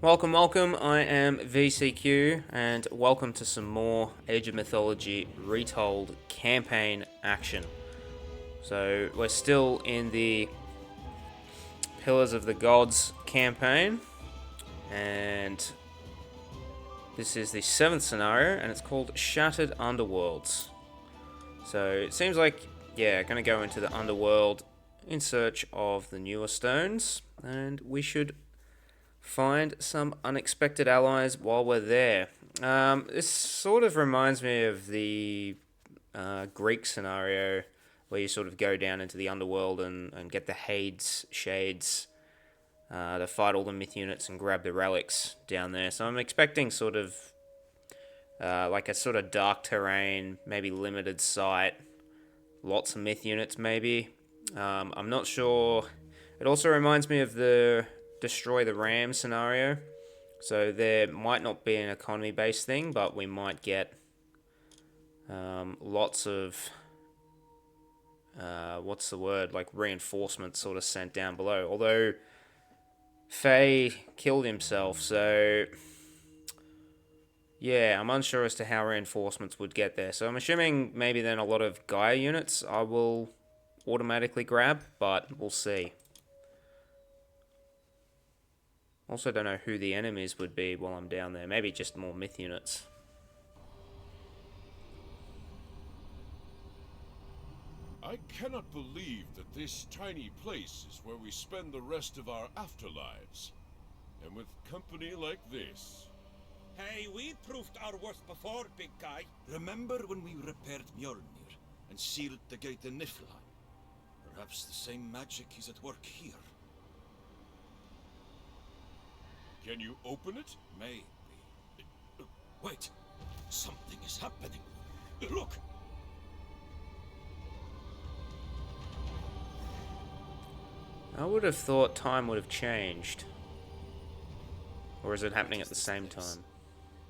Welcome, welcome. I am VCQ, and welcome to some more Age of Mythology Retold campaign action. So we're still in the Pillars of the Gods campaign, and this is the 7th scenario, and it's called Shattered Underworlds. So it seems like, yeah, going to go into the Underworld in search of the Nuwa stones, and we should find some unexpected allies while we're there. This sort of reminds me of the Greek scenario where you sort of go down into the underworld and get the shades to fight all the myth units and grab the relics down there. So I'm expecting sort of like a sort of dark terrain, maybe limited sight, lots of myth units maybe. I'm not sure. It also reminds me of the Destroy the Ram scenario. So there might not be an economy based thing, but we might get lots of what's the word, like reinforcements sort of sent down below. Although Faye killed himself, so yeah, I'm unsure as to how reinforcements would get there. So I'm assuming maybe then a lot of Gaia units I will automatically grab, but we'll see. Also don't know who the enemies would be while I'm down there. Maybe just more myth units. I cannot believe that this tiny place is where we spend the rest of our afterlives. And with company like this. Hey, we proved our worth before, big guy. Remember when we repaired Mjolnir and sealed the gate in Niflheim? Perhaps the same magic is at work here. Can you open it? Maybe. Wait! Something is happening. Look! I would have thought time would have changed. Or is it happening at the same time?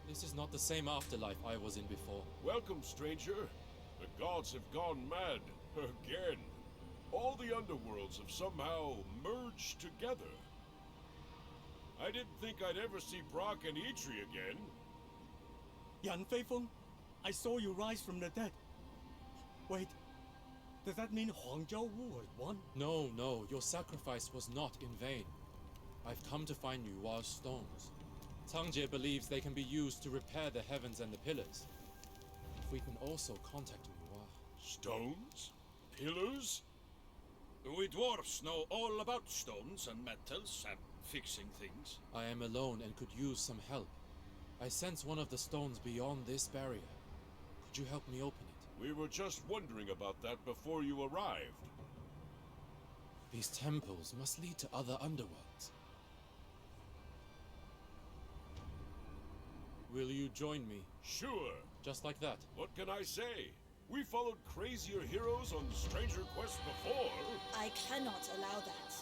This is not the same afterlife I was in before. Welcome, stranger. The gods have gone mad. Again. All the underworlds have somehow merged together. I didn't think I'd ever see Brokk and Eitrei again. Yan Feifang, I saw you rise from the dead. Wait, does that mean Huangzhou Wu was won? No, your sacrifice was not in vain. I've come to find Nuwa's stones. Tangjie believes they can be used to repair the heavens and the pillars. If we can also contact Nuwa. Stones? Pillars? We dwarfs know all about stones and metals and fixing things. I am alone and could use some help. I sense one of the stones beyond this barrier. Could you help me open it? We were just wondering about that before you arrived. These temples must lead to other underworlds. Will you join me? Sure. Just like that? What can I say? We followed crazier heroes on stranger quests before. I cannot allow that.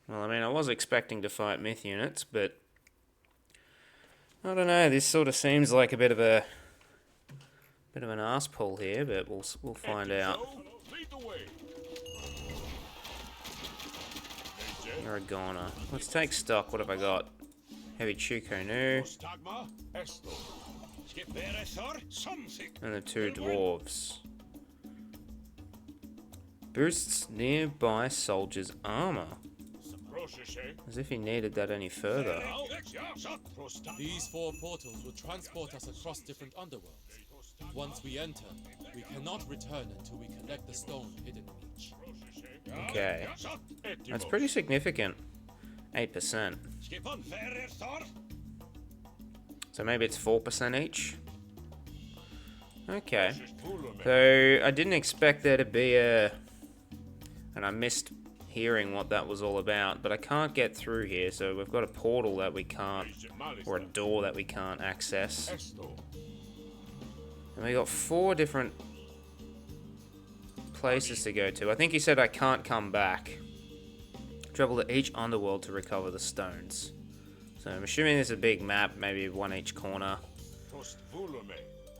Well, I mean, I was expecting to fight myth units, but I don't know. This sort of seems like a bit of an arse pull here, but we'll find out. Lead the way. You're a goner. Let's take stock. What have I got? Heavy Chukonu Stagma, Esto. and the 2 dwarves. Boosts nearby soldiers' armor. As if he needed that any further. These 4 portals will transport us across different underworlds. Once we enter, we cannot return until we collect the stone hidden in each. Okay. That's pretty significant. 8%. So maybe it's 4% each? Okay. So I didn't expect there to be a... And I missed hearing what that was all about, but I can't get through here, so we've got a portal that we can't... Or a door that we can't access. And we got 4 different places to go to. I think he said I can't come back. Travel to each underworld to recover the stones. So I'm assuming there's a big map, maybe one each corner.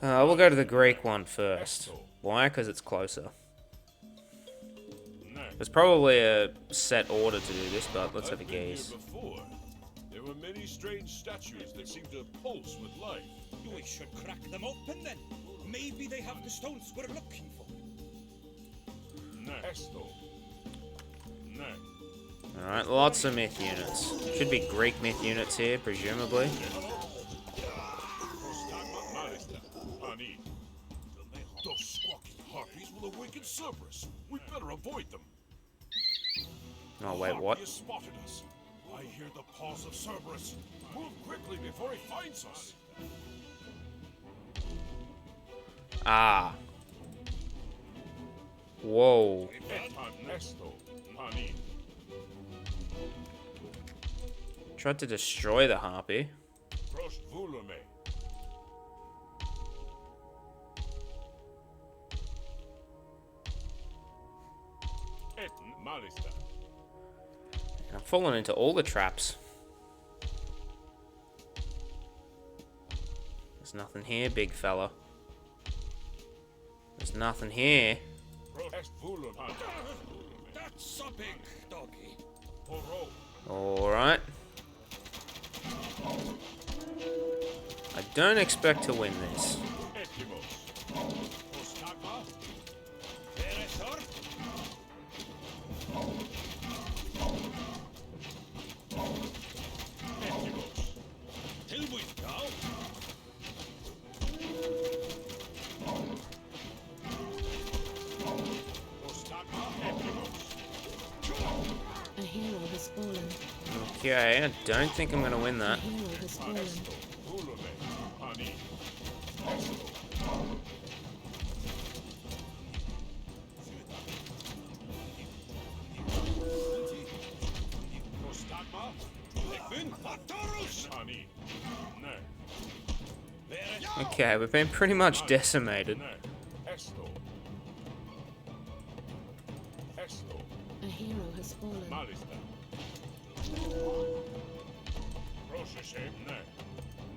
We'll go to the Greek one first. Why? Because it's closer. There's probably a set order to do this, but let's have a I've been here gaze. before. There were many strange statues that seemed to pulse with life. We should crack them open then. Maybe they have the stones we're looking for. Esto. Alright, lots of myth units. Should be Greek myth units here, presumably. Those squawking harpies will awaken Cerberus. We better avoid them. Oh, wait, what? Harpy has spotted us. I hear the paws of Cerberus. Move quickly before he finds us. Ah. Whoa. Esto. Pani. Tried to destroy the harpy. Prost volume. Et malista. I've fallen into all the traps. There's nothing here, big fella. There's nothing here. Est volume. That's a big doggy. Poro. Alright. I don't expect to win this. Etimos. Ostagma. Veresor. Etimos. Tilbuit now. Ostagma. Etimos. A hero has fallen. Okay, I don't think I'm gonna win A that. hero has fallen. Esto. Volume. Pani. Esto. Ostagma. Ekvin. Patorus. Pani. Ne. Okay, we've been pretty much decimated. Ne. Esto. Esto. A hero has fallen. Malista. Procesce. Ne.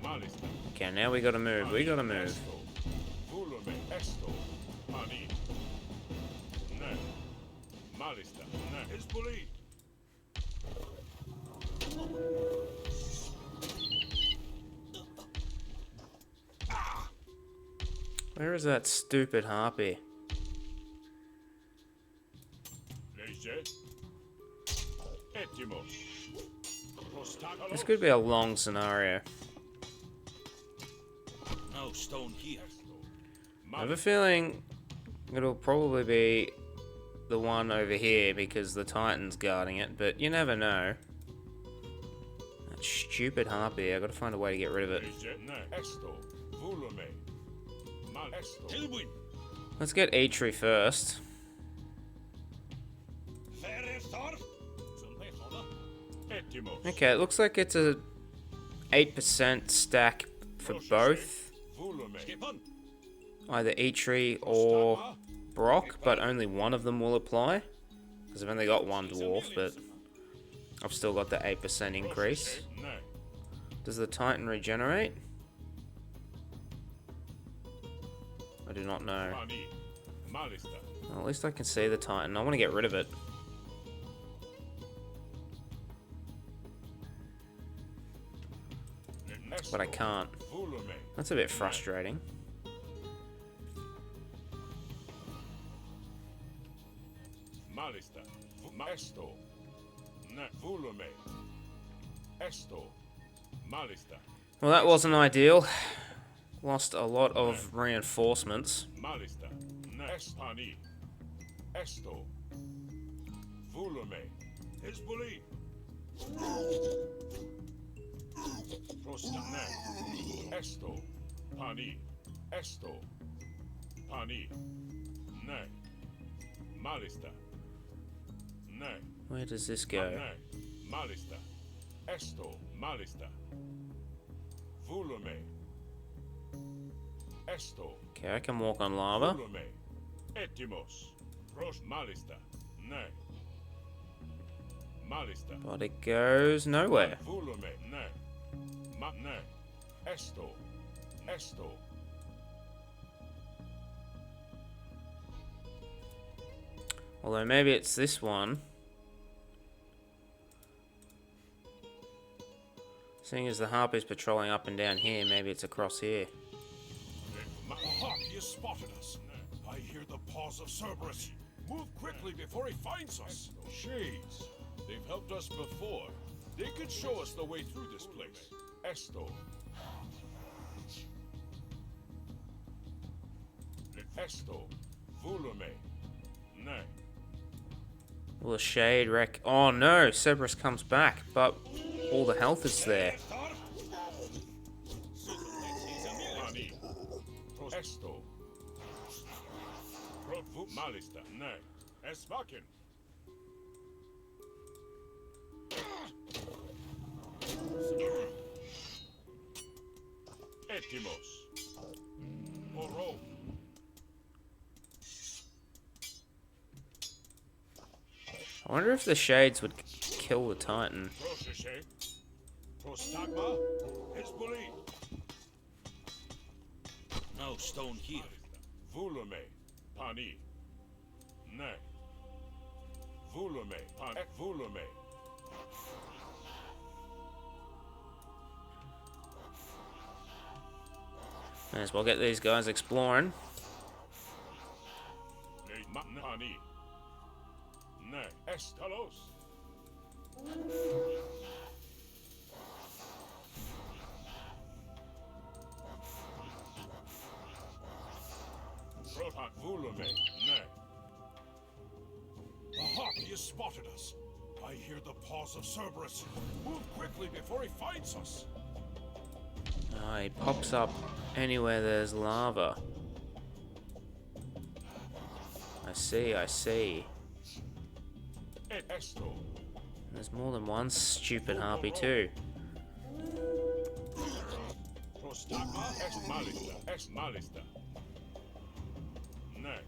Malista. Okay, now we gotta move. We gotta move. Esto. Volume. Esto. Pani. Ne. Malista. Ne. Hezbollah. Where is that stupid harpy? Lege. Etimos. This could be a long scenario. No stone here. I have a feeling it'll probably be the one over here because the Titan's guarding it, but you never know. That stupid harpy, I gotta find a way to get rid of it. Esto. Volume. Mal. Esto. Tilbuit. Let's get Eitrei first. Veresor. Etimos. Okay, it looks like it's a 8% stack for both. Volume. Skip on. Either Eitrei or Brokk, but only one of them will apply. Because I've only got one dwarf, but I've still got the 8% increase. Ne. Does the Titan regenerate? I do not know. Pani. Malista. Well, at least I can see the Titan. I want to get rid of it. But I can't. Volume. That's a bit frustrating. Malista. Esto. Ne. Volume. Esto. Malista. Well, that wasn't ideal. Lost a lot of reinforcements. Malista. Ne. Pani. Esto. Volume. Hezbollah. Prosta. Ne. Esto. Pani. Esto. Pani. Ne. Malista. Ne. Where does this go? Ne. Malista. Esto. Malista. Volume. Esto. Okay, I can walk on lava. Volume. Etimos. Pros Malista. Ne. Malista. But it goes nowhere. Volume. Ne. Ma. Ne. Esto. Esto. Although maybe it's this one. Seeing as the Harpies patrolling up and down here, maybe it's across here. A Harpy has spotted us. I hear the paws of Cerebus. Move quickly before he finds us. Shades. They've helped us before. They could show us the way through this place. Esto. Esto. Volume. Ne. Will the shade wreck? Oh no, Cerberus comes back, but all the health is there. Mani. Esto. Malista. Ne. Esvaken. Etimos. Oro. I wonder if the shades would kill the Titan. Proceshe. Prostagma. Hezbollah. No stone here. Volume. Pani. Ne. Volume. Pan. Volume. May as well get these guys exploring. Pani. Ne. Estalos. Protat volume. Ne. A Harpy has spotted us. I hear the paws of Cerberus. Move quickly before he finds us. Oh, he pops up anywhere there's lava. I see, I see. Esto. There's more than one stupid Harpy too. Prostagma est malista. Est malista. Ne.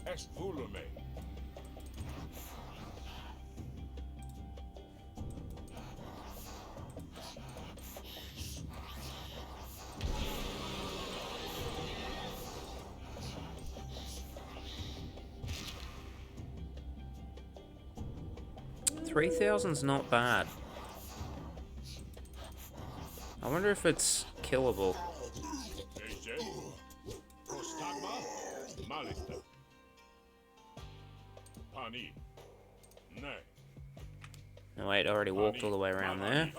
Est volume. 3,000's not bad. I wonder if it's killable. Prostagma malista. Pani. Ne. No, wait, I already walked all the way around there.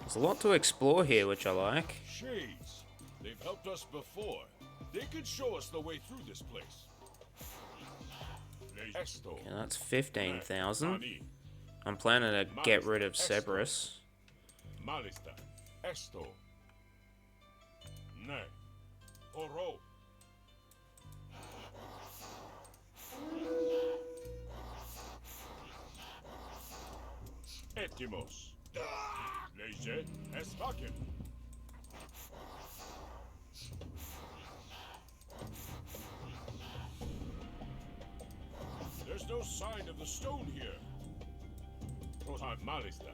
There's a lot to explore here, which I like. Shades. They've helped us before. They could show us the way through this place. Esto. Okay, that's 15,000. I'm planning to get rid of Cerberus. Malista. Esto. Ne. Oro. Etimos. Leje Esvaken. There's no sign of the stone here. Protan Malista.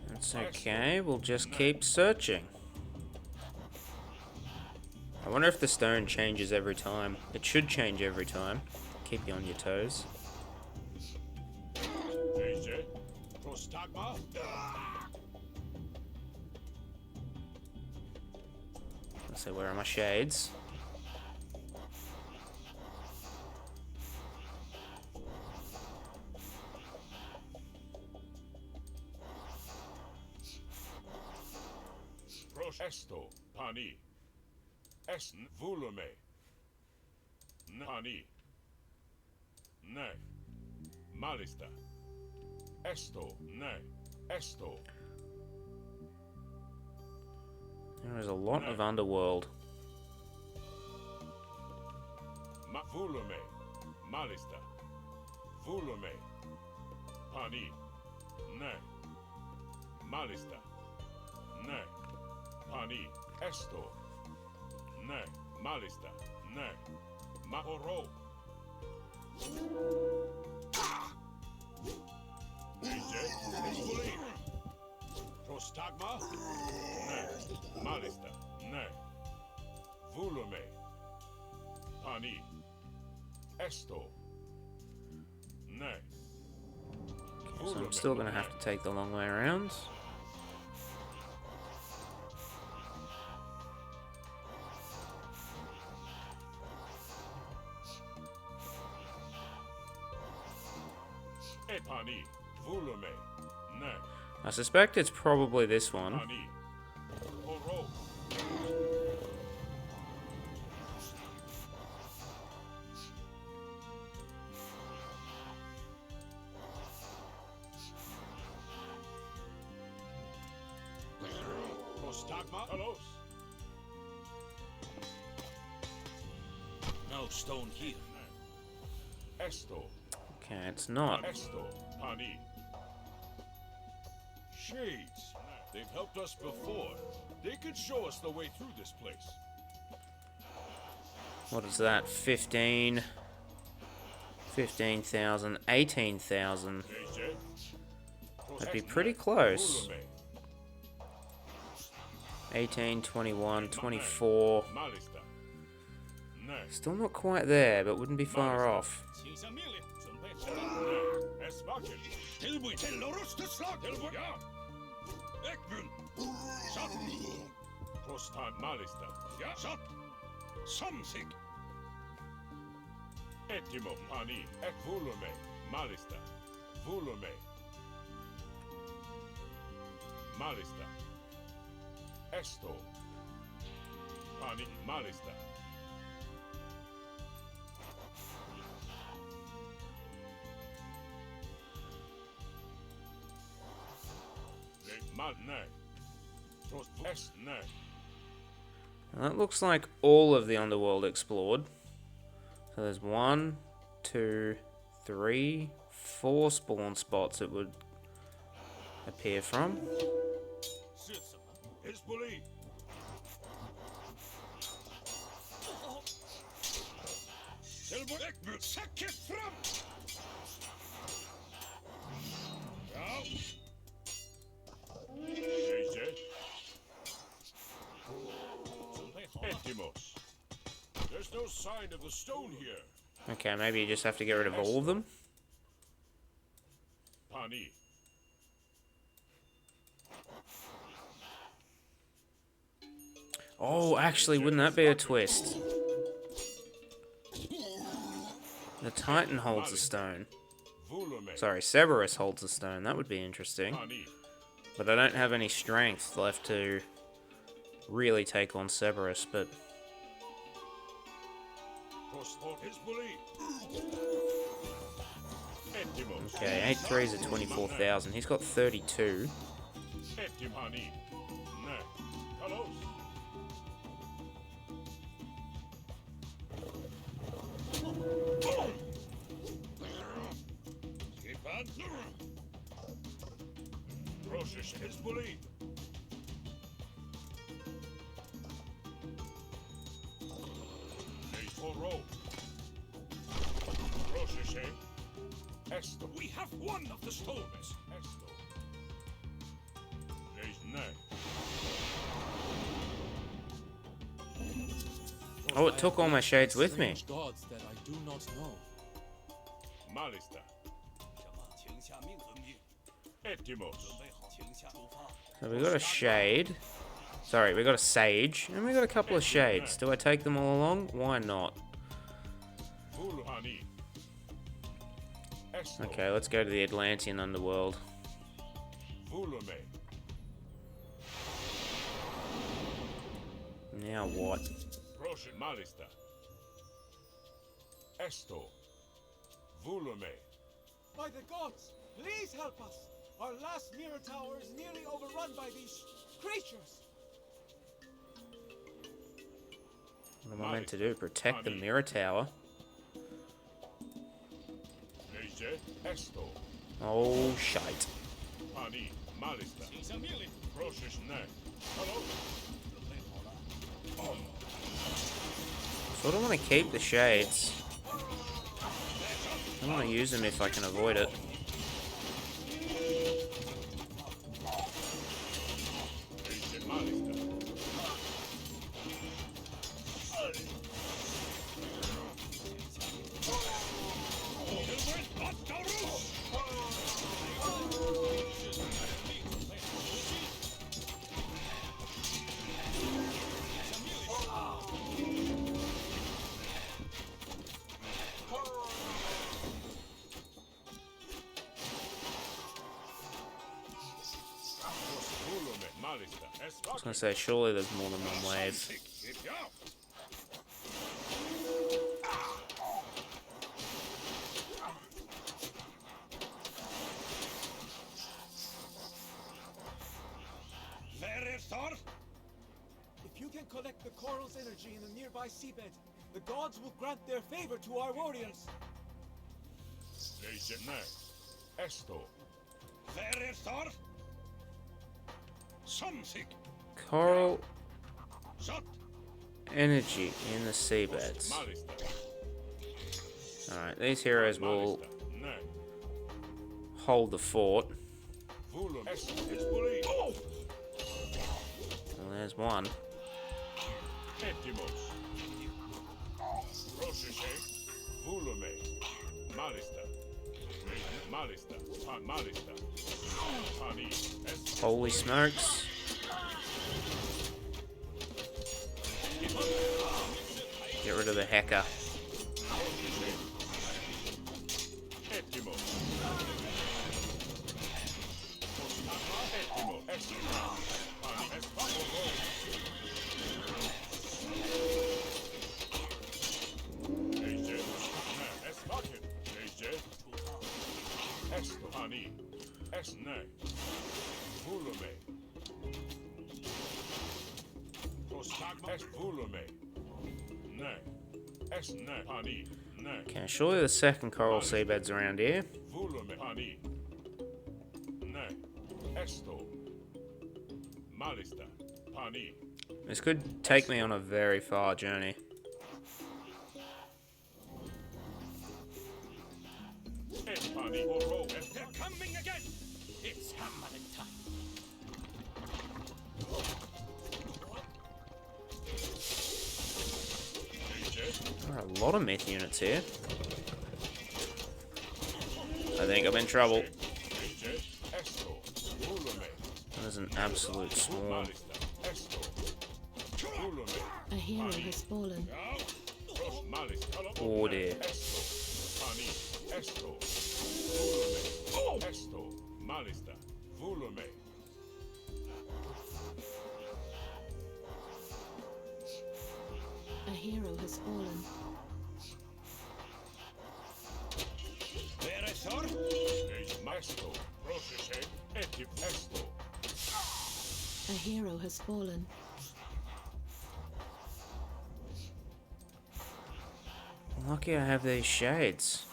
That's okay, we'll just keep searching. I wonder if the stone changes every time. It should change every time. Keep you on your toes. Leje Prostagma. Let's see, where are my shades? Esto. Pani. Esn volume. Pani. Ne. Malista. Esto. Ne. Esto. There is a lot of Underworld. Volume. Malista. Volume. Pani. Ne. Malista. Ne. Pani. Esto. Ne. Malista. Ne. Maoro. Prostagma? Ne. Malista. Ne. Volume. Pani. Esto. Ne. So I'm still going to have to take the long way around. Epani. Volume. Ne. I suspect it's probably this one. Pani. Oro. Prostagma. Alos. No stone here. Esto. Okay, it's not. Esto. Pani. Shades. They've helped us before. They could show us the way through this place. What is that? 15. 15,000. 18,000. That'd be pretty close. 18, 21, 24. Still not quite there, but wouldn't be far off. Something. Etimo pani et volume malista. Volume. Malista. Esto. Pani malista. Now that looks like all of the Underworld explored. So there's 1, 2, 3, 4 spawn spots it would appear from. There's no sign of the stone here. Okay, maybe you just have to get rid of all of them. Pani. Oh, actually, wouldn't that be a twist? The Titan holds the stone. Sorry, Cerebus holds the stone. That would be interesting. But I don't have any strength left to really take on Cerebus, but... Okay, 8-3s at 24,000. He's got 32. We have one of the stones. Oh, it took all my shades with me. Gods that I do not know. Malista. Etimos. So we got a shade. Sorry, we got a sage, and we got a couple of shades. Do I take them all along? Why not? Okay, let's go to the Atlantean Underworld. Now what? Malista. Esto. Volume. By the gods, please help us. Our last mirror tower is nearly overrun by these creatures. What am I meant to do? Protect the mirror tower? Oh, shite. Sort of want to keep the shades. I want to use them if I can avoid it. I was gonna say, surely there's more than one wave. If you can collect the coral's energy in the nearby seabed, the gods will grant their favor to our warriors. Coral energy in the seabeds. Alright, these heroes will hold the fort. Well, there's one. Holy smokes. Get rid of the hacker. Okay, surely the second coral seabed's around here. This could take me on a very far journey. They're coming again! It's hammering time. There are a lot of myth units here. I think I'm in trouble. There's an absolute swarm. A hero has fallen. Oh dear. A hero has fallen. A hero has fallen. Lucky I have these shades.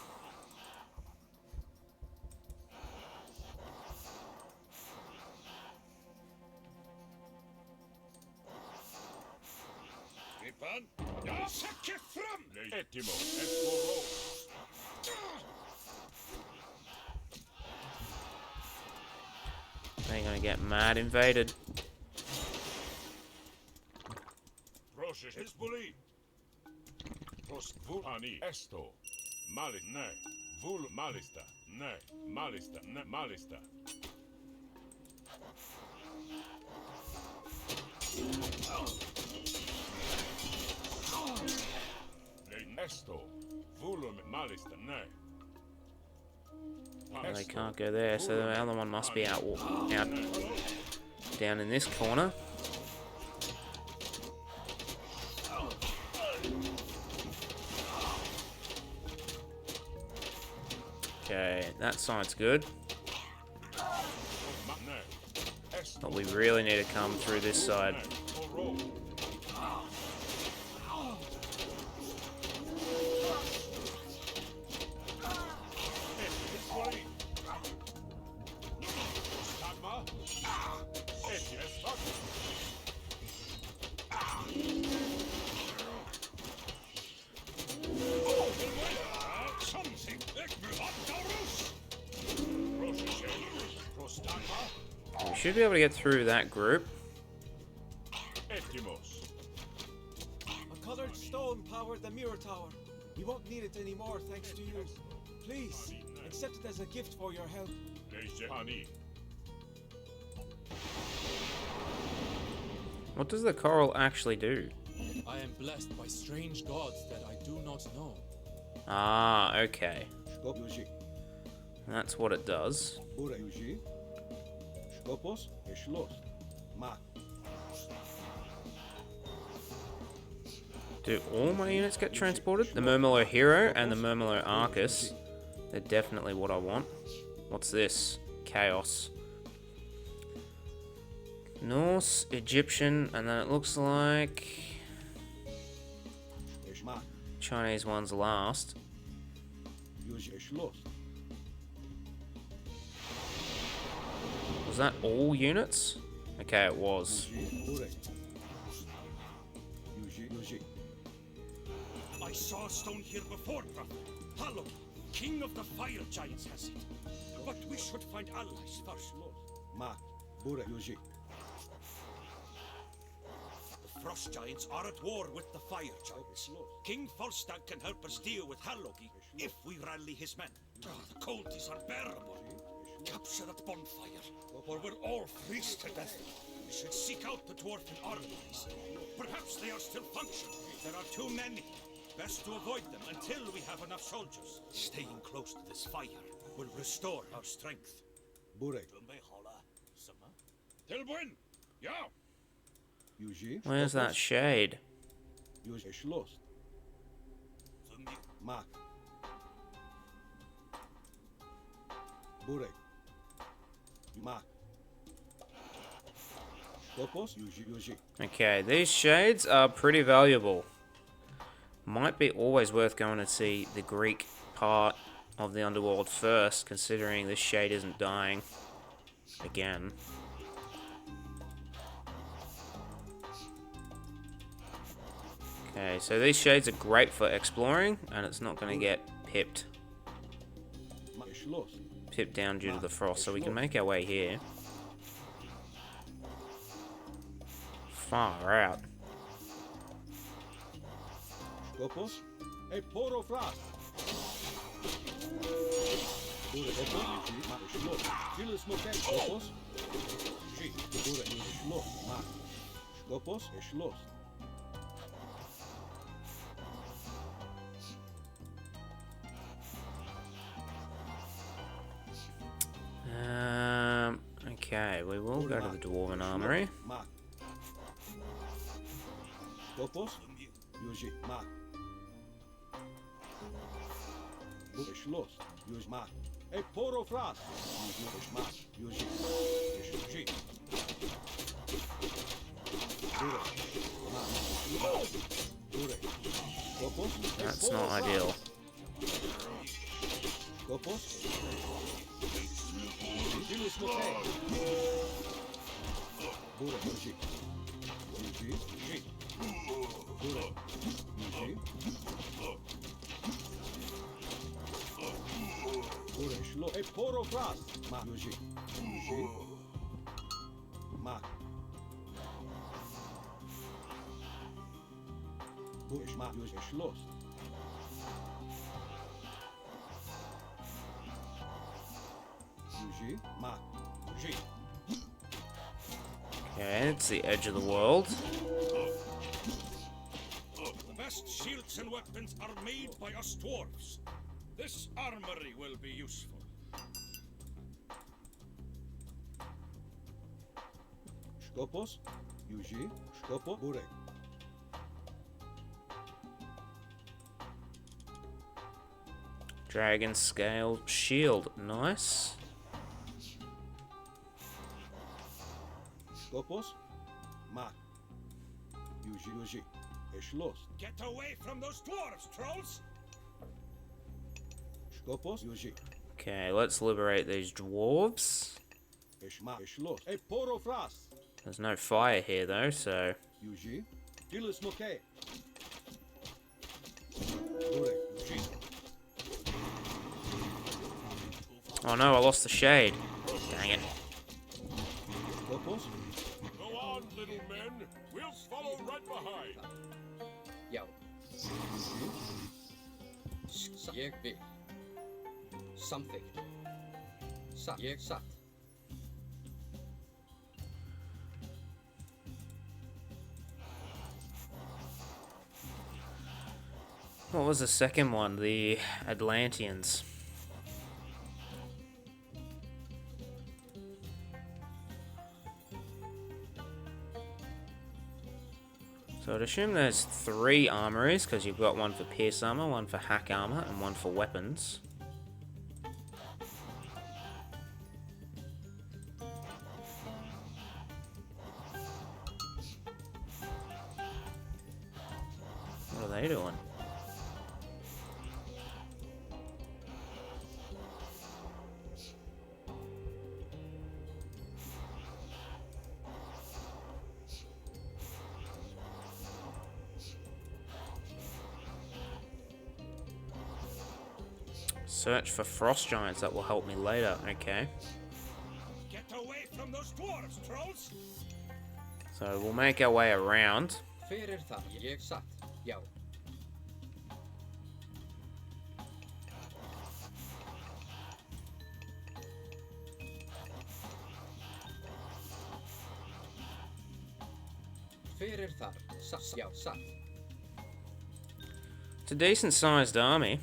They're gonna get mad invaded. They can't go there, so the other one must be out down in this corner. Okay, that side's good. But we really need to come through this side. We should be able to get through that group. A colored stone powered the mirror tower. We won't need it anymore thanks to you. Please, accept it as a gift for your help. What does the coral actually do? I am blessed by strange gods that I do not know. Ah, okay. That's what it does. Do all my units get transported? The Murmillo Hero and the Murmillo Arcus. They're definitely what I want. What's this? Chaos. Norse, Egyptian, and then it looks like Chinese one's last. Was that all units? Okay, it was. I saw a stone here before, brother. Hallow, king of the fire giants has it. But we should find allies first. The frost giants are at war with the fire giants. King Falstad can help us deal with Hallogi if we rally his men. Oh, the cold is unbearable. Capture that bonfire, or we'll all freeze to death. We should seek out the dwarven armies. Perhaps they are still functioning. There are too many. Best to avoid them until we have enough soldiers. Staying close to this fire will restore our strength. Tilbuin! Yeah! Where's that shade? Okay, these shades are pretty valuable. Might be always worth going to see the Greek part of the Underworld first, considering this shade isn't dying again. Okay, so these shades are great for exploring, and it's not going to get pipped down due to the frost, so we can make our way here. Far out. Okay, we will go to the Dwarven Armory. That's not ideal. Okay, it's the edge of the world. The best shields and weapons are made by us dwarves. This armory will be useful. Dragon scale shield, nice. Get away from those dwarves, trolls! Okay, let's liberate these dwarves. There's no fire here though, so... Oh no, I lost the shade. Dang it. Go on, little men. We'll follow right behind. Yo. Something. Sat. What was the second one? The Atlanteans. So I'd assume there's 3 armories, because you've got one for pierce armor, one for hack armor, and one for weapons. What are they doing? Search for frost giants that will help me later. Okay. Get away from those dwarves, trolls! So we'll make our way around. Fyrir það ég satt, já. Fyrir þar, satt, já, satt. It's a decent sized army.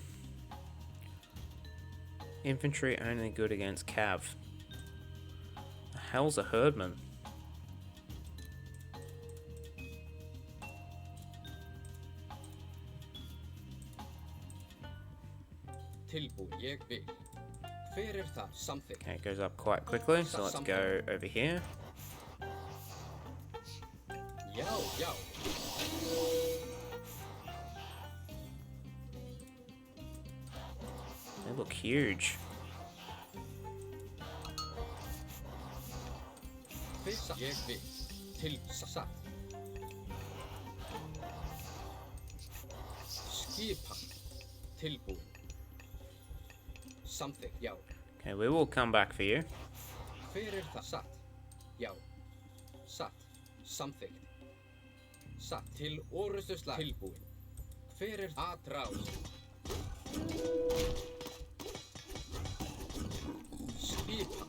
Infantry only good against cav. The hell's a herdman? Tilbúin, ég vil. Fyrir það, samþykkt. Okay, it goes up quite quickly, so let's go over here. Já, já. They look huge. Fyrsta, ég vil. Til, satt. Skipa. Tilbúin. Samþykkt, já. Okay, we will come back for you. Fyrir það, satt. Já. Satt. Samþykkt. Satt. Til orustuslag. Tilbúin. Fyrir aðráð. Skipa.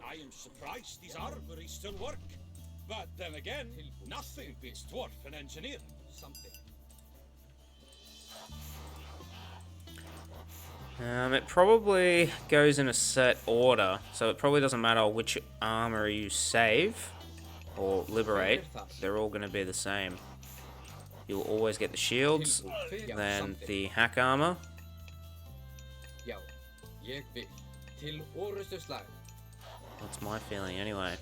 I am surprised these armories still work. But then again, nothing beats dwarf and engineer. Something. It probably goes in a set order, so it probably doesn't matter which armor you save or liberate. They're all going to be the same. You'll always get the shields, then the hack armor. Já, ég vil. Til orustuslag. That's my feeling anyway.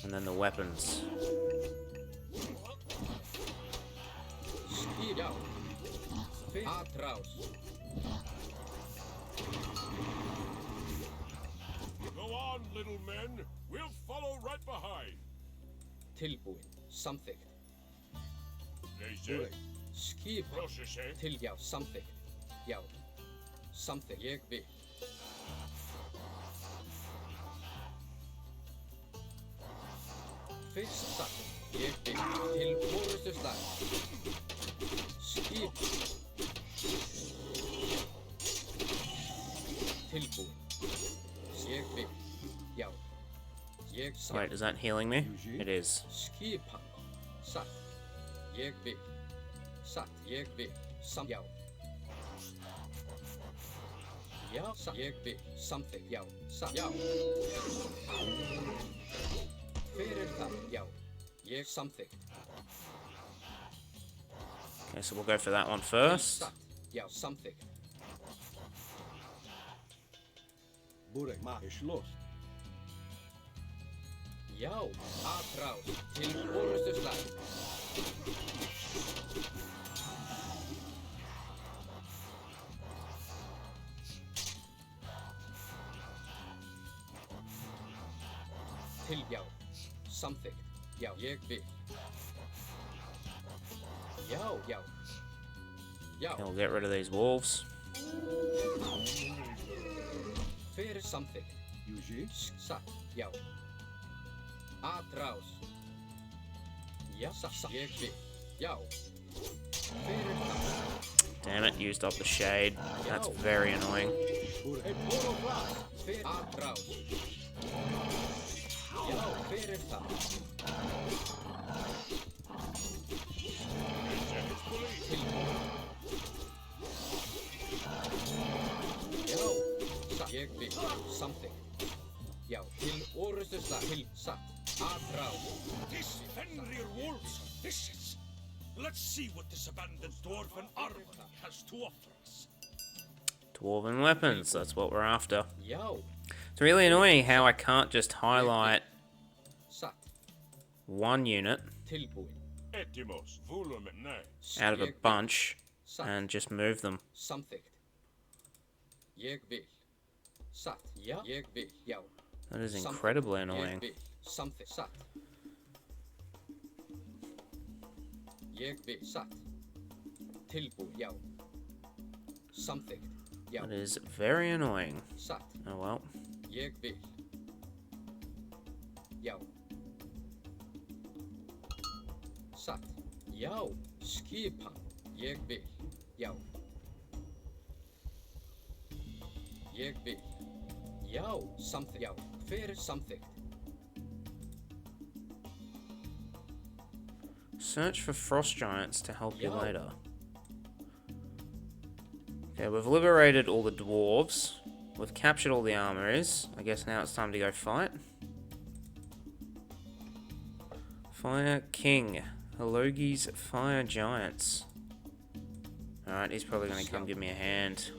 And then the weapons. Skip. Já. Fyrir aðráð. Go on, little men. We'll follow right behind. Tilbúin. Samþykkt. Leyse. Skipa. Proszę się. Til, já, samþykkt. Já. Samþykkt. Ég vil. Fyrst satt. Ég vil. Til orustuslag. Skip. Tilbúin. Ég vil. Já. Ég satt. Wait, is that healing me? It is. Skipa. Satt. Ég vil. Satt. Ég vil. Já. Já, satt. Ég vil. Samþykkt. Já. Satt. Já. Fyrir það. Já. Ég samþykkt. Okay, so we'll go for that one first. Satt. Já, samþykkt. Burek ma is lost. Já, aðráð. Til orustuslag. Til, já. Samþykkt. Já, ég vil. Já, já. Já. Okay, we'll get rid of these wolves. Fyrir samþykkt. Yuji? Satt. Já. Aðráð. Já, satt. Ég vil. Já. Fyrir það. Damn it, used up the shade. That's very annoying. Fyrir aðráð. Já, fyrir það. Samþykkt. Já, til orustuslag. Til satt. Atráð. This Fenrir wolves are vicious. Let's see what this abandoned dwarven armory has to offer us. Dwarven weapons, that's what we're after. Já. It's really annoying how I can't just highlight Satt. one unit Tilbúin. Etimos, vulum ne. out of a Ég vil. bunch Satt. and just move them. Samþykkt. Ég vil. Satt. Já. Ég vil. Já. That is Samþykkt. incredibly Ég annoying. vil. Samþykkt. Satt. Ég vil. Satt. Tilbúin. Já. Samþykkt. Já. That is very annoying. Satt. Oh well. Ég vil. Já. Satt. Já. Skipan. Ég vil. Já. Ég vil. Já. Samþykkt. Já. Hver er samþykkt? Search for frost giants to help you Yeah. later. Okay, we've liberated all the dwarves. We've captured all the armories. I guess now it's time to go fight. Fire King. Halogi's Fire Giants. Alright, he's probably going to come give me a hand.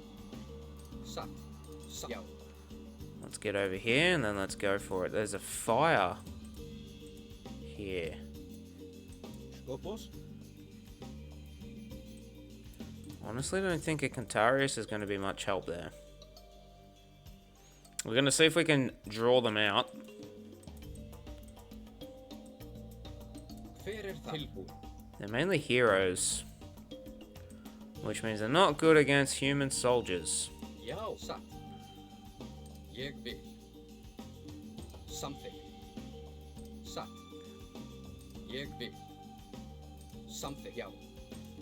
Satt. Já. Let's get over here and then let's go for it. There's a fire here. Skopos? Honestly, I don't think a Cantarius is going to be much help there. We're going to see if we can draw them out. Hver er tilbúin? They're mainly heroes, which means they're not good against human soldiers. Já. Satt. Ég vil. Samþykkt. Satt. Ég vil. Samþykkt. Já.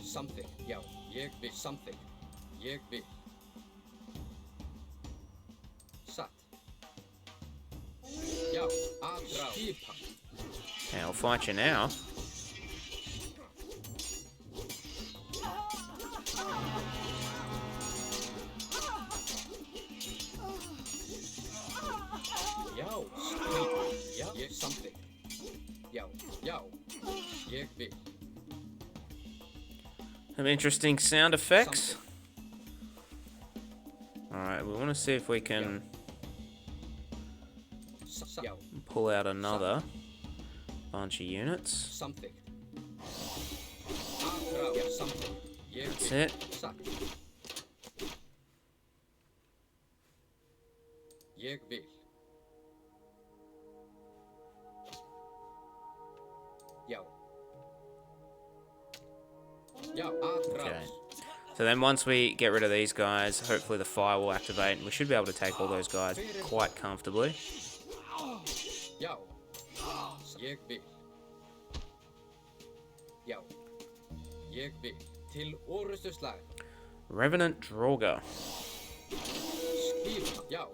Samþykkt. Já. Ég vil. Samþykkt. Ég vil. Satt. Já. Atráð. Skipan. Okay, I'll fight you now. Já. Skipan. Já. Ég samþykkt. Já. Já. Ég vil. Some interesting sound effects. Alright, we want to see if we can Já. pull out another bunch of units. Samþykkt. Atráð. Já. Samþykkt. Ég That's vil. it. Satt. Ég vil. Já. Já. Atráð. Okay. So then once we get rid of these guys, hopefully the fire will activate and we should be able to take all those guys quite comfortably. Já. Ég vil. Já. Ég vil. Til orustuslag. Revenant Draugr. Skipan. Já.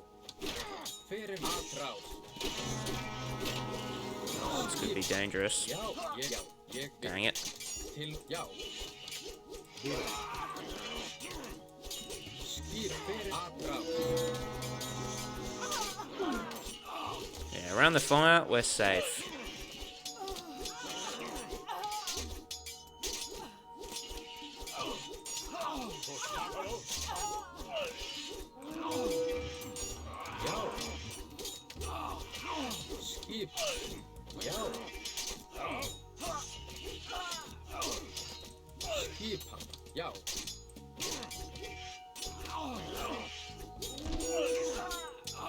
Hver er atráð? This could be dangerous. Já. Ég. Já. Ég vil. Dang it. Til. Já. Skip. Hver er atráð? Yeah, around the fire, we're safe. Já. Skip. Já. Skipan. Já.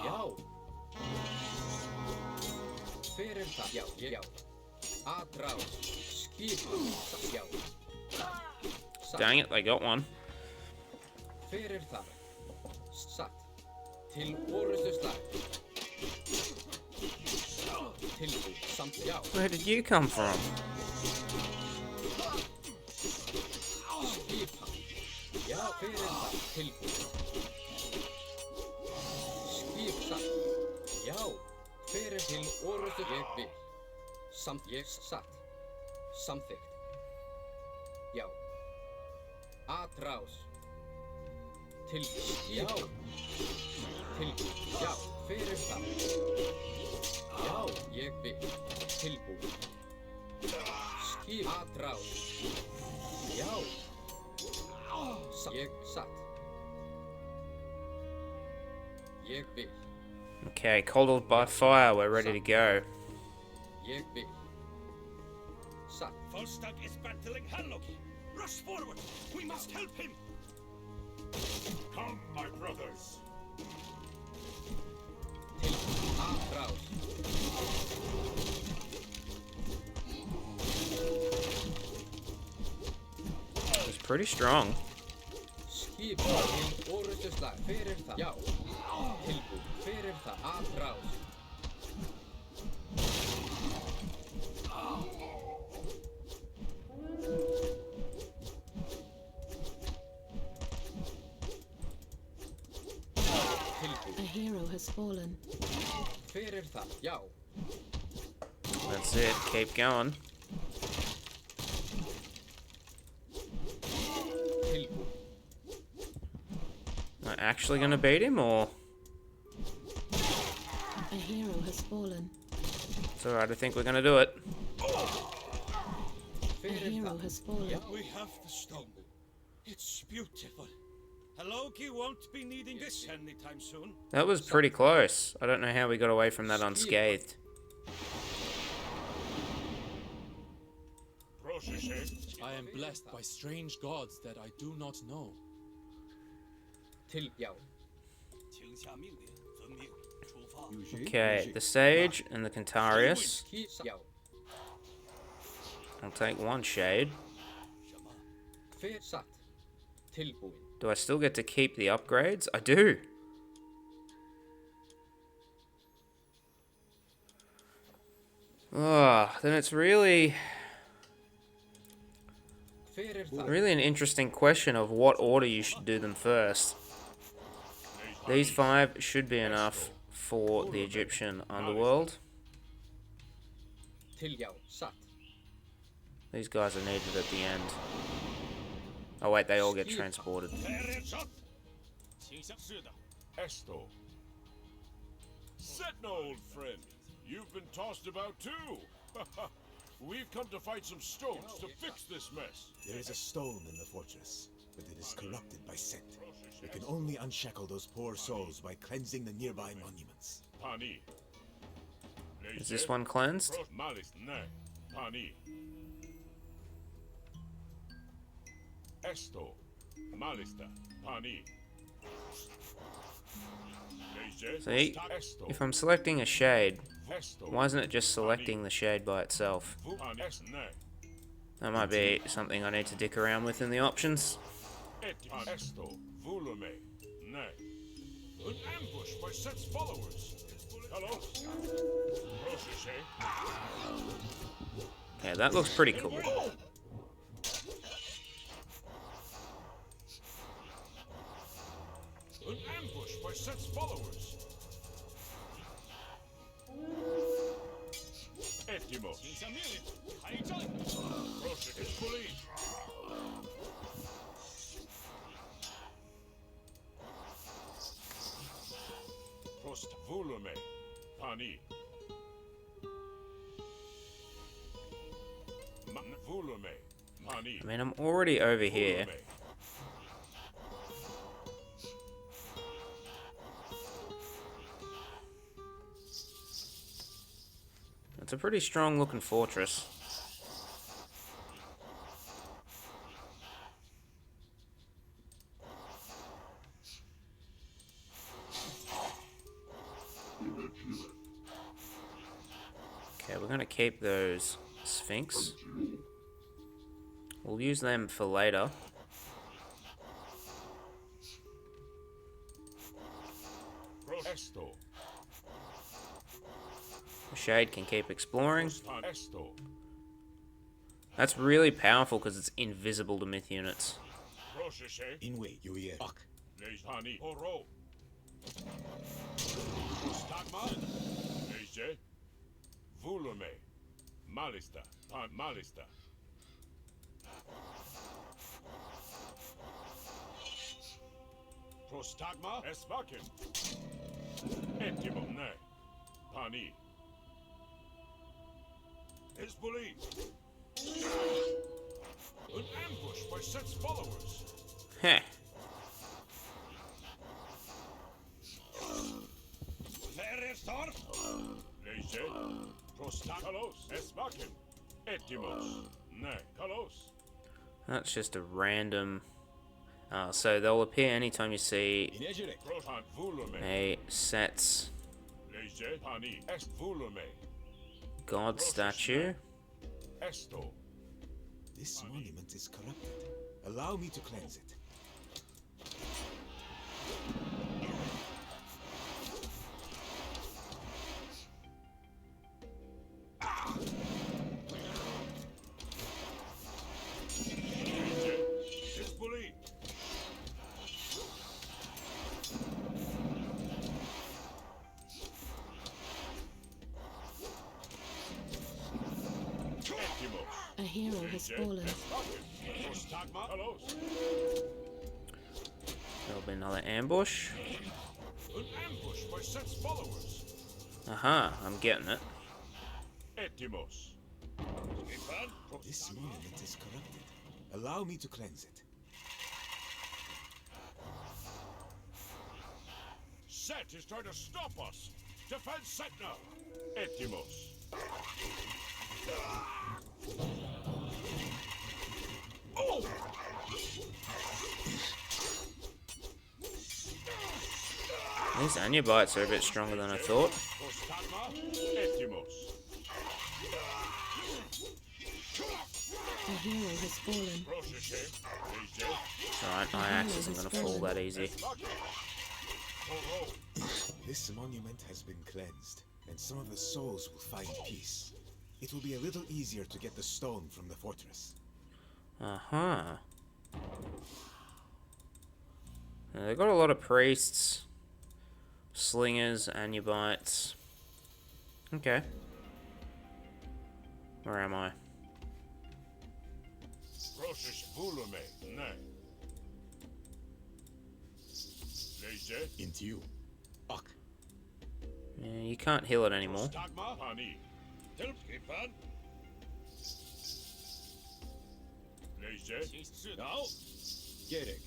Já. Hver er það? Já. Já. Atráð. Skipan. Já. Dang it, they got one. Hver er það? Satt. Til orustuslag. Tilbúin. Samt. Já. Where did you come from? Skipan. Já. Hver er það? Tilbúin. Skip. Satt. Já. Hver er til orustu? Ég vil. Samt. Ég. Satt. Samþykkt. Já. Atráð. Til. Já. Tilbúin. Já, fyrir það. Já, ég vil. Tilbúin. Skip atráð. Já. Ég satt. Ég vil. Okay, coddled by fire, we're ready to go. Ég vil. Satt. Volstagg is battling Harloki. Rush forward. We must help him. Come, my brothers. Tilbúin. Atráð. It's pretty strong. Skip til orrustuslag. Fyrir það. Já. Tilbúin. Fyrir það. Atráð. A hero has fallen. Fyrir það. Já. That's it, keep going. Tilbúin. Am I actually gonna beat him, or? A hero has fallen. It's alright, I think we're gonna do it. A Fyrir hero það. has fallen. We have the stone. It's beautiful. Loki won't be needing this anytime soon. That was pretty close. I don't know how we got away from that unscathed. I am blessed by strange gods that I do not know. Til. Já. Okay, the Sage and the Cantarius. Já. I'll take one shade. Fyrir satt. Tilbúin. Do I still get to keep the upgrades? I do. Oh, then it's really Fyrir það. really an interesting question of what order you should do them first. These 5 should be enough for the Egyptian Underworld. Til. Já. Satt. These guys are needed at the end. Oh wait, they all get transported. Esto. Setna, old friend. You've been tossed about too. We've come to fight some stones to fix this mess. There is a stone in the fortress, but it is corrupted by Set. We can only unshackle those poor souls by cleansing the nearby monuments. Pani. Is this one cleansed? Malis ne. Pani. Esto. Malista. Pani. See, if I'm selecting a shade, why isn't it just selecting the shade by itself? That might be something I need to dick around with in the options. Esto. Volume. Ne. An ambush by Set's followers. Hello. Yeah, that looks pretty cool. An ambush by Set's followers. Ettimo. Prost volume. Pani. Volume. Pani. I mean, I'm already over here. It's a pretty strong looking fortress. Okay, we're gonna keep those Sphinx. We'll use them for later. Esto. Shade can keep exploring. Esto. That's really powerful because it's invisible to myth units. Inwe, Yuye. Pani. Oro. Stagma. Leje. Volume. Malista. Pan Malista. Prostagma. Esvakim. Etimo, ne. Pani. Hezbollah. An ambush by Set's followers. Heh. Verestor. Leise. Prostakalos. Esmakim. Etimos. Ne. Kalos. That's just a random. So they'll appear anytime you see Protan Vulume. a Set's Leise. Pani. Est Vulume. god statue. Esto. This monument is corrupted. Allow me to cleanse it. Hezbollah. A hero has fallen. Prostagma. Kalos. There'll be another ambush. An ambush by Set's followers. Aha, I'm getting it. Etimos. This monument is corrupted. Allow me to cleanse it. Set is trying to stop us. Defend Set now. Etimos. Oh! These Anubites are a bit stronger than I thought. Prostagma. Etimos. A hero has fallen. Prosheshe. Leise. Alright, Ajax isn't gonna fall that easy. This monument has been cleansed, and some of the souls will find peace. It will be a little easier to get the stone from the fortress. Uh-huh. They've got a lot of priests, slingers, Anubites. Okay. Where am I? Proshesh Vulume. Ne. Leise. Into you. Ak. Yeah, you can't heal it anymore. Prostagma. Pani. Tilskipan. Leise. Now. Gerek.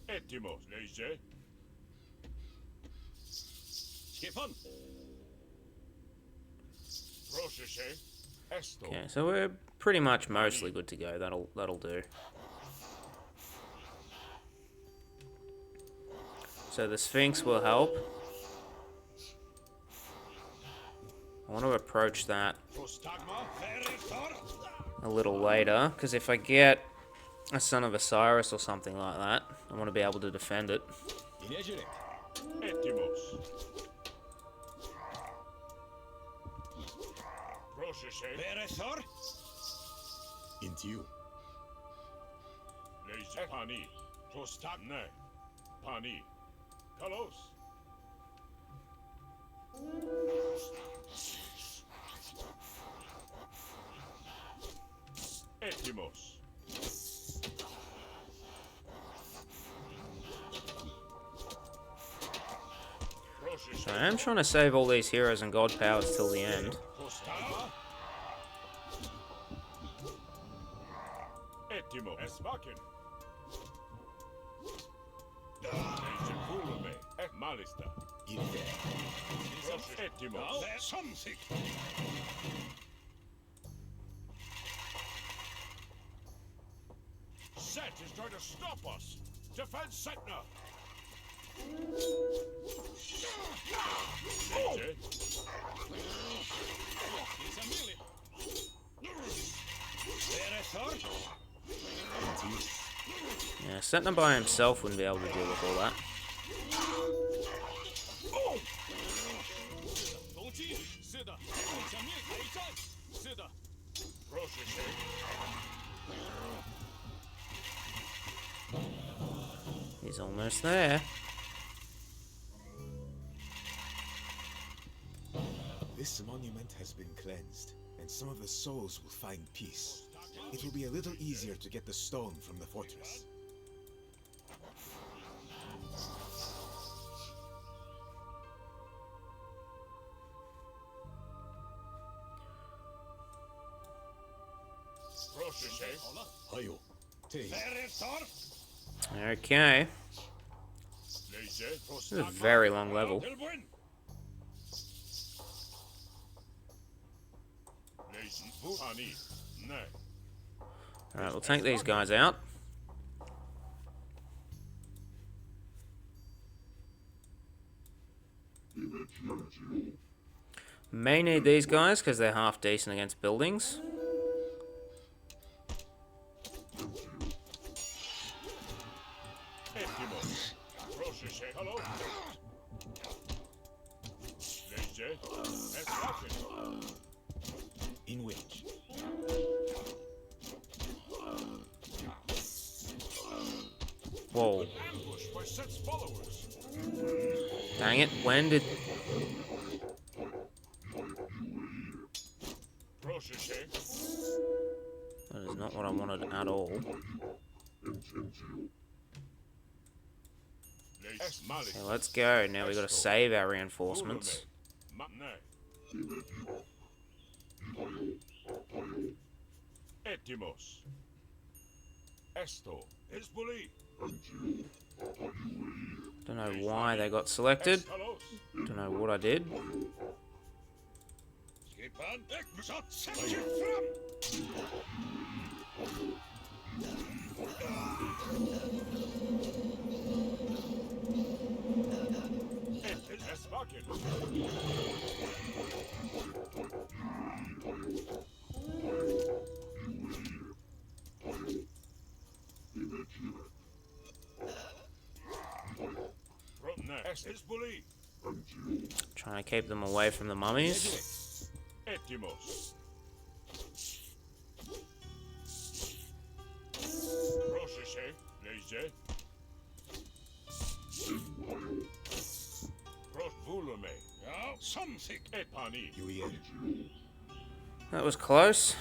Etimos. Leise. Skipon. Prosheshe. Esto. Okay, so we're pretty much mostly good to go. That'll do. So the Sphinx will help. I want to approach that Prostagma. Verestor. a little later, because if I get a Son of Osiris or something like that, I want to be able to defend it. Etimos. Prosheshe. Verestor. Into you. Leise. Pani. Prostagma. Pani. Kalos. Etimos. So I am trying to save all these heroes and god powers till the end. Prostagma. Etimo. Esmakin. Leise Vulume. Et Malista. Etimos. Something. Set is trying to stop us. Defend Setna. Leise. Verestor. Yeah, Setna by himself wouldn't be able to deal with all that. He's almost there. This monument has been cleansed, and some of the souls will find peace. It will be a little easier to get the stone from the fortress. Okay. This is a very long level. Alright, we'll take these guys out. May need these guys because they're half decent against buildings. In which? Whoa. Dang it, when did... That is not what I wanted at all. Okay, let's go. Now we got to save our reinforcements. Etimos. Esto. Don't know why they got selected. Don't know what I did. Trying to keep them away from the mummies. Etimos. That was close.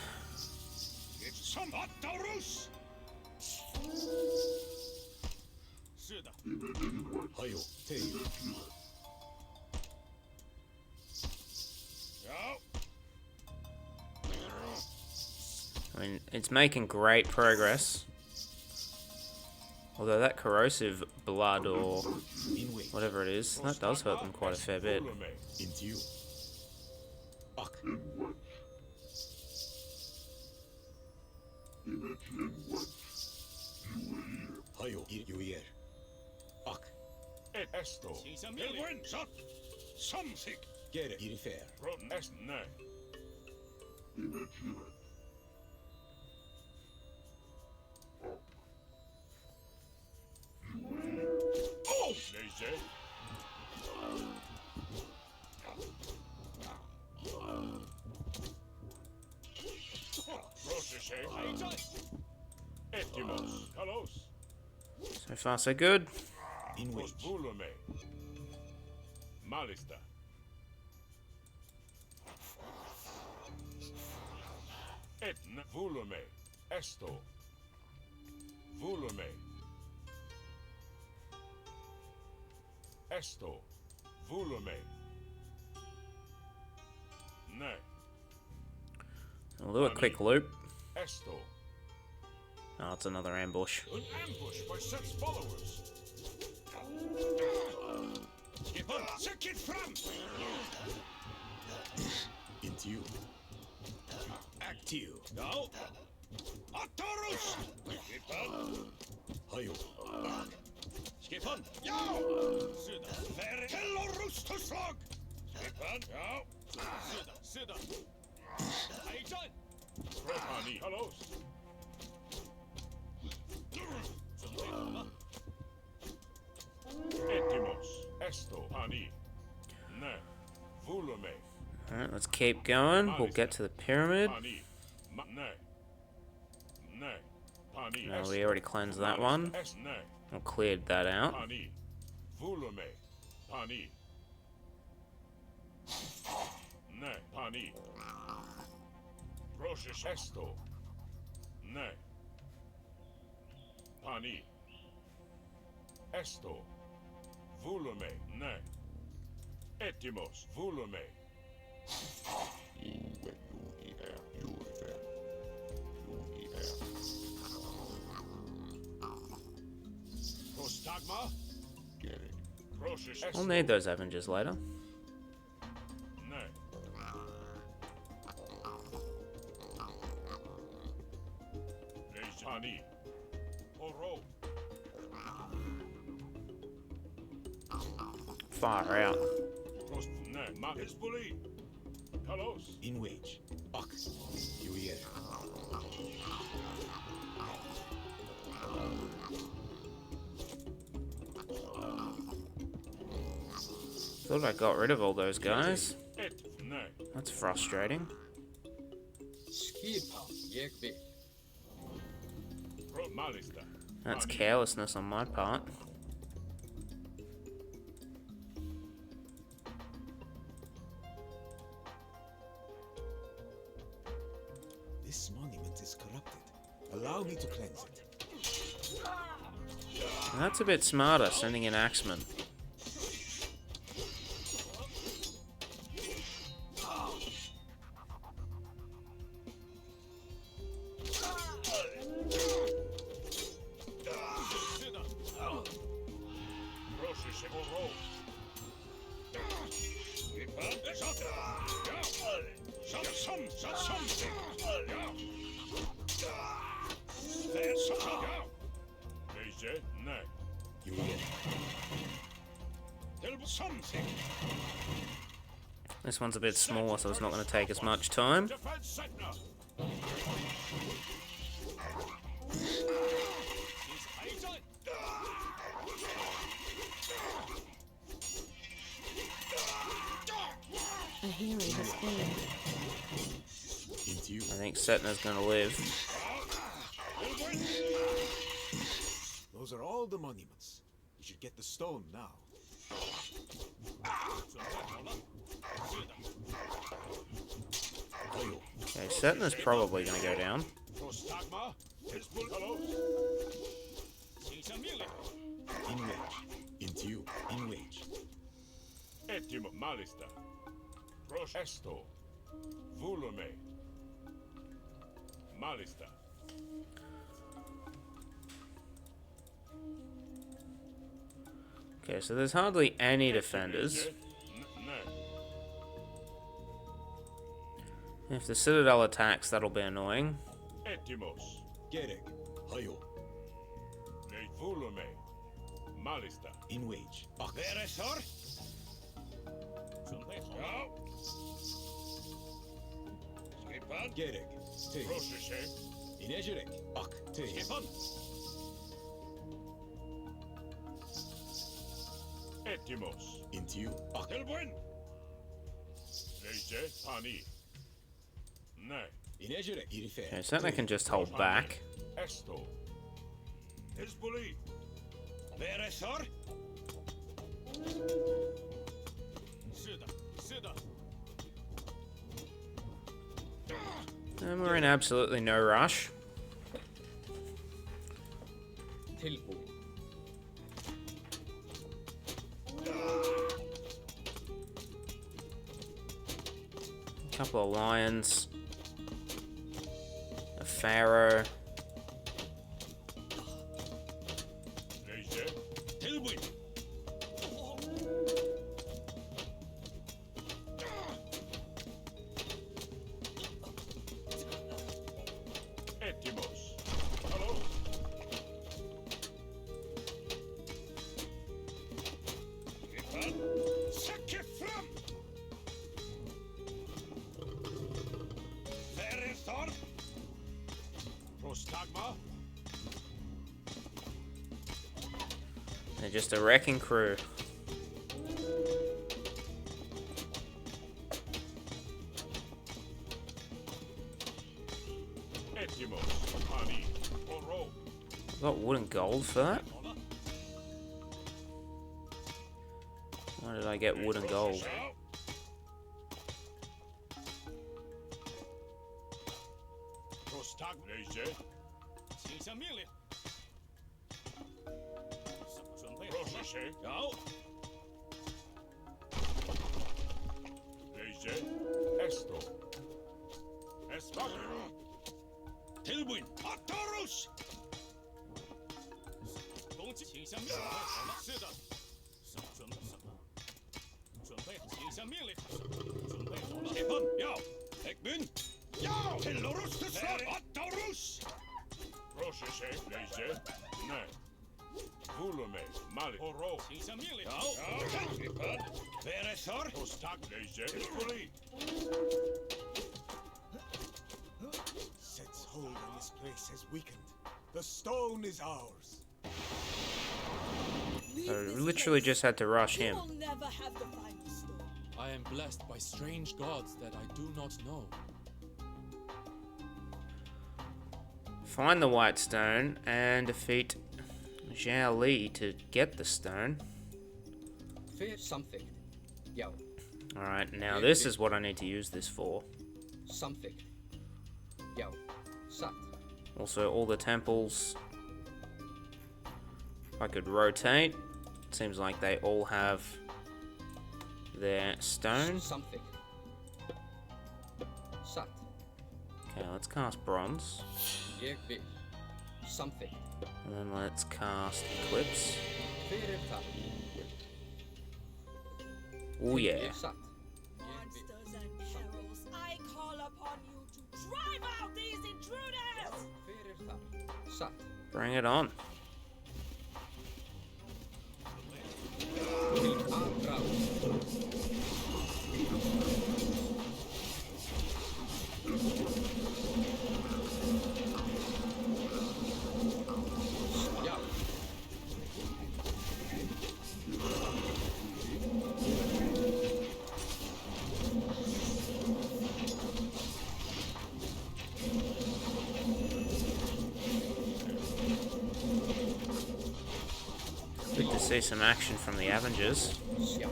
I mean, it's making great progress. Although that corrosive blood or whatever it is, that does hurt them quite a fair bit. Get it. Fair. So far, so good. In which? Malista. Etna volume. Esto. Volume. Esto. Volume. Ne. We'll do a quick loop. Esto. Oh, it's another ambush. An ambush by Set's followers. Check it from. Into you. Act you. Now. Atarus. Hayo. Skipon. Ja. Ver Kellorus to slog. Skipon. Ja. Sida. Ajax. Propani. Hellos. Etimos. Esto. Pani. Ne. Volume. Alright, let's keep going. We'll get to the pyramid. Pani. Ne. Ne. Pani. No, we already cleansed that one. Ne. Or cleared that out. Pani. Volume. Pani. Ne. Pani. Proszę esto. Ne. Pani. Esto. Volume. Ne. Etimos. Volume. Prostagma. Proszę esto. We'll need those Avengers later. Ne. Pani. Oro. Far out. Prost. Ne. Ma. Hezbollah. Kalos. In wage. Buck. Juliet. Thought I got rid of all those guys. Et. Ne. That's frustrating. Skipa, ég vil. Pro malista. That's carelessness on my part. This monument is corrupted. Allow me to cleanse it. That's a bit smarter, sending in axemen. This one's a bit smaller, so it's not going to take as much time. A hero has fallen. I think Setna's going to live. Those are all the monuments. You should get the stone now. Okay, Setna's probably going to go down. In wage. Into you. In wage. Etimo malista. Prosesto. Volume. Malista. Okay, so there's hardly any defenders. If the Citadel attacks, that'll be annoying. Etimos. Gerek. Hayo. Ne volume. Malista. In wage. Buck. Veresor. Skipan. Gerek. Te. Prosese. In Ejerek. Buck. Te. Skipan. Etimos. Into you. Buck. Delbuen. Leje. Pani. Ne. In Ejerek. Irife. Okay, Setna can just hold back. Esto. Hezbollah. Veresor. And we're in absolutely no rush. Tilbúin. A couple of lions. A pharaoh. Leje. Tilbúin. Etimos. Hello. Skipan. Sække fram. Veresor. Prostagma. They're just a wrecking crew. Etimos. Pani. Oro. Got wood and gold for that? Why did I get wood and gold? Postag Leise. 请下命令。准备好 Rosheshe. 了。 Leise. Esto. Espake. Tilbuin, Arturus! 攻击，请下命令。好了，是的。准备什么？准备好，请下命令。准备好了。 Skipon, ja! Ekbyn, ja! Tillorus til slag, Arturus! Rosheshe. Leise. Ne. Volume. Mali. Oro. 请下命令。 Ja, Skipon. Verethor, Postag Leise. Iskuli. Set's hold on this place has weakened. The stone is ours. So we literally just had to rush You him. will never have the final stone. I am blessed by strange gods that I do not know. Find the white stone and defeat Xiaoli to get the stone. Fear something. Yo, Alright, now this is what I need to use this for. something. Yo, sat. Also, all the temples. If I could rotate, seems like they all have their stone. Something. Sat. Okay, let's cast bronze. Jeg vil. Something. And then let's cast eclipse. Fear that. Oh yeah. Jeg sat. Monsters and perils, I call upon you to drive out these intruders! Fear that. Sat. Bring it on. Til Ajax. Ja. Good to see some action from the Avengers. Ja.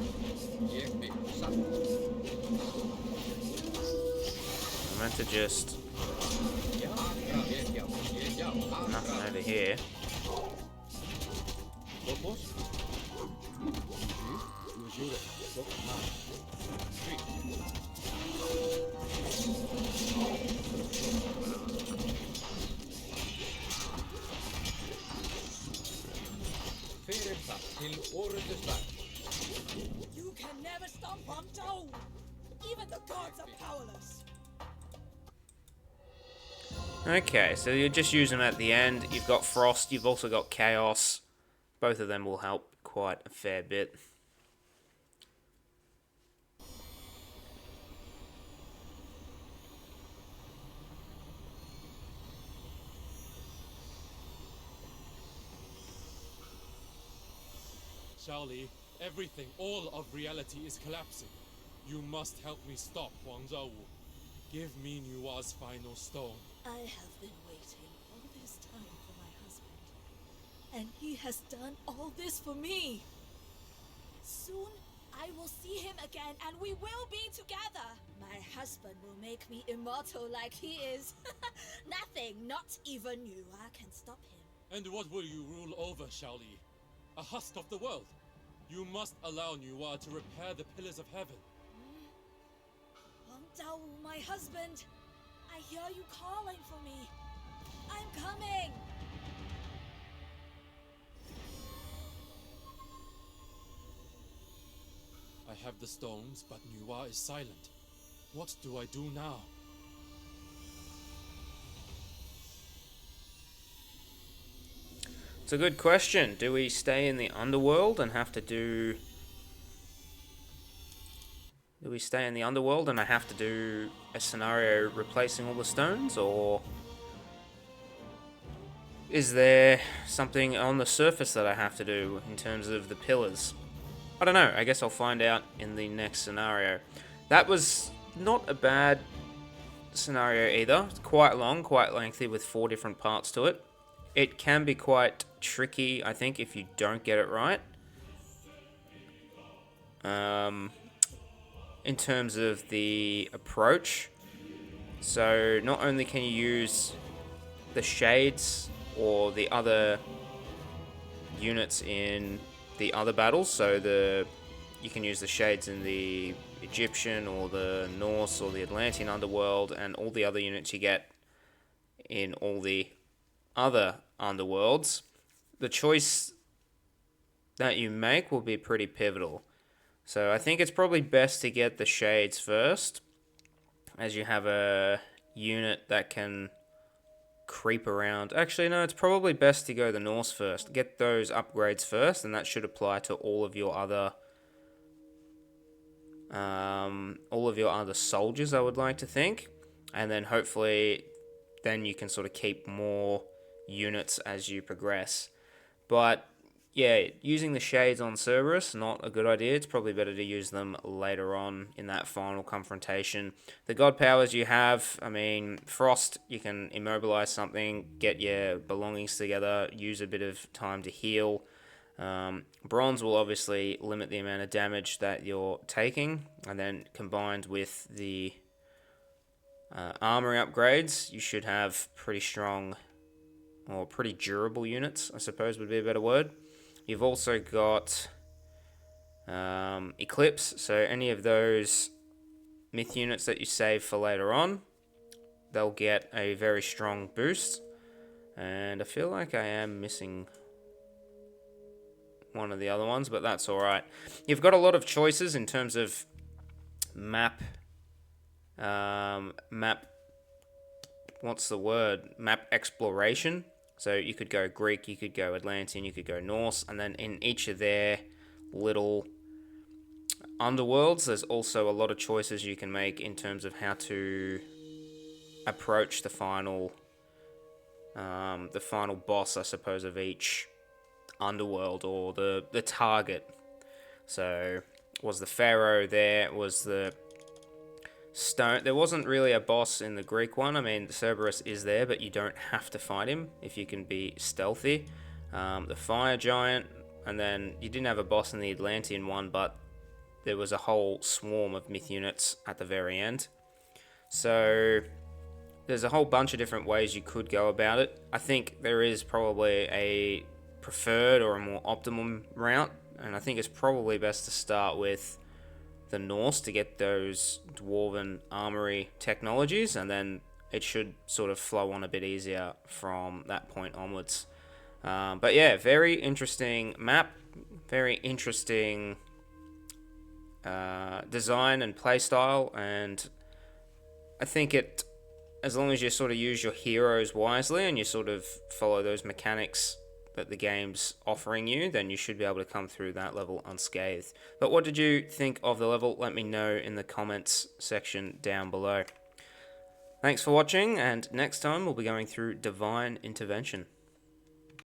Jeg vil. Sat. I meant to just Ja. Jeg ja. Jeg ja. nothing over here. Lopos. Fear that. Til årets vær. You can never stop Huangzhou! Even the gods are powerless! Okay, so you just use them at the end. You've got Frost, you've also got Chaos. Both of them will help quite a fair bit. Xiaoli, everything, all of reality is collapsing. You must help me stop Huangzhou. Give me Nuwa's final stone. I have been waiting all this time for my husband. And he has done all this for me. Soon, I will see him again and we will be together. My husband will make me immortal like he is. Nothing, not even Nuwa, can stop him. And what will you rule over, Xiaoli? A husk of the world. You must allow Nuwa to repair the pillars of heaven. Huangzhou, my husband. I hear you calling for me. I'm coming. I have the stones, but Nuwa is silent. What do I do now? It's a good question. Do we stay in the Underworld and have to do... Do we stay in the Underworld and I have to do a scenario replacing all the stones, or... Is there something on the surface that I have to do in terms of the pillars? I don't know. I guess I'll find out in the next scenario. That was not a bad scenario either. It's quite long, quite lengthy, with 4 different parts to it. It can be quite tricky, I think, if you don't get it right. In terms of the approach. So not only can you use the shades or the other units in the other battles. So you can use the shades in the Egyptian or the Norse or the Atlantean underworld, and all the other units you get in all the other underworlds. The choice that you make will be pretty pivotal. So I think it's probably best to get the shades first, as you have a unit that can creep around. Actually, no, it's probably best to go the Norse first. Get those upgrades first, and that should apply to all of your other soldiers, I would like to think. And then hopefully then you can sort of keep more units as you progress. But yeah, using the shades on Cerberus, not a good idea. It's probably better to use them later on in that final confrontation. The god powers you have, I mean, Frost, you can immobilize something, get your belongings together, use a bit of time to heal. Bronze will obviously limit the amount of damage that you're taking, and then combined with the armory upgrades, you should have pretty strong, or pretty durable units, I suppose would be a better word. You've also got Eclipse, so any of those myth units that you save for later on, they'll get a very strong boost. And I feel like I am missing one of the other ones, but that's alright. You've got a lot of choices in terms of map, what's the word? Map exploration. So you could go Greek, you could go Atlantean, you could go Norse, and then in each of their little underworlds, there's also a lot of choices you can make in terms of how to approach the final boss, I suppose, of each underworld, or the target. So was the Pharaoh there? Was the stone? There wasn't really a boss in the Greek one. I mean, Cerberus is there, but you don't have to fight him if you can be stealthy. The fire giant, and then you didn't have a boss in the Atlantean one, but there was a whole swarm of myth units at the very end. So there's a whole bunch of different ways you could go about it. I think there is probably a preferred or a more optimum route, and I think it's probably best to start with the Norse to get those dwarven armory technologies, and then it should sort of flow on a bit easier from that point onwards. But yeah, very interesting map, very interesting design and playstyle, and I think it, as long as you sort of use your heroes wisely and you sort of follow those mechanics that the game's offering you, then you should be able to come through that level unscathed. But what did you think of the level? Let me know in the comments section down below. Thanks for watching, and next time we'll be going through Divine Intervention.